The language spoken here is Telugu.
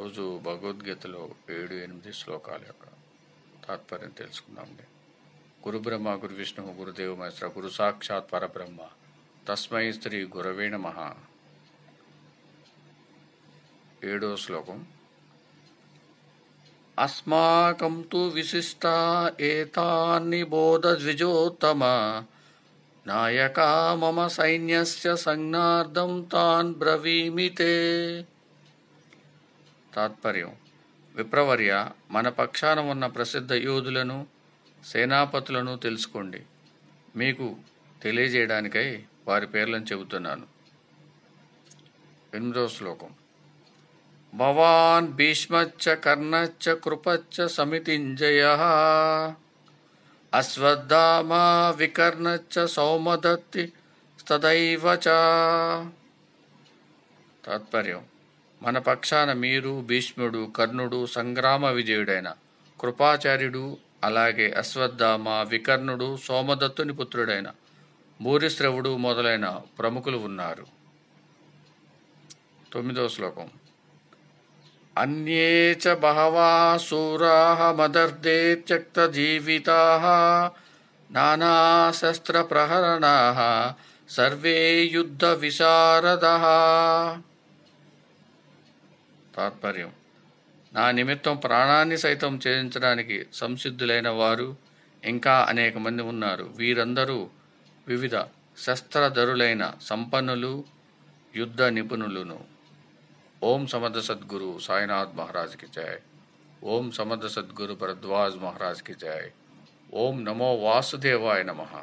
ఈరోజు భగవద్గీతలో 7-8 శ్లోకాల యొక్క తాత్పర్యం తెలుసుకుందాండి. గురు బ్రహ్మ గురు విష్ణు గురుదేవ మహేశ్వర గురు సాక్షాత్ పరబ్రహ్మ తస్మై శ్రీ గురవే నమః. 7వ శ్లోకం. అస్మాకం తు విశిష్టా ఏతాన్ని బోధ ద్విజోత్తమ నాయకా మమ సైన్యస్య సంజ్ఞార్థం తాన్ బ్రవీమి తే. తాత్పర్యం: విప్రవర్య, మన పక్షాన ఉన్న ప్రసిద్ధ యోధులను సేనాపతులను తెలుసుకోండి. మీకు తెలియజేయడానికై వారి పేర్లను చెబుతున్నాను. 8వ శ్లోకం. భవాన్ భీష్మచ్చ కర్ణచ్చ కృపచ్చ సమితింజయః అశ్వత్థామా వికర్ణచ్చ సౌమదత్తి తథైవ చ. తాత్పర్యం: మన పక్షాన మీరు, భీష్ముడు, కర్ణుడు, సంగ్రామ విజయుడైన కృపాచార్యుడు, అలాగే అశ్వత్థామ, వికర్ణుడు, సోమదత్తుని పుత్రుడైన భూరిశ్రవుడు మొదలైన ప్రముఖులు ఉన్నారు. 9వ శ్లోకం. అన్యే చ బహవా శూరాః మదర్దే త్యక్త జీవితాః నానాశస్త్ర ప్రహరణాః సర్వే యుద్ధ విశారదః. తాత్పర్యం: నా నిమిత్తం ప్రాణాన్ని సైతం త్యజించడానికి సంసిద్ధులైన వారు ఇంకా అనేక మంది ఉన్నారు. వీరందరూ వివిధ శస్త్రధరులైన సంపన్నులు, యుద్ధ నిపుణులును. ఓం సమర్థ సద్గురు సాయినాథ్ మహారాజ్ కి జై. ఓం సమర్థ సద్గురు భరద్వాజ్ మహారాజ్ కి జై. ఓం నమో వాసుదేవాయ నమః.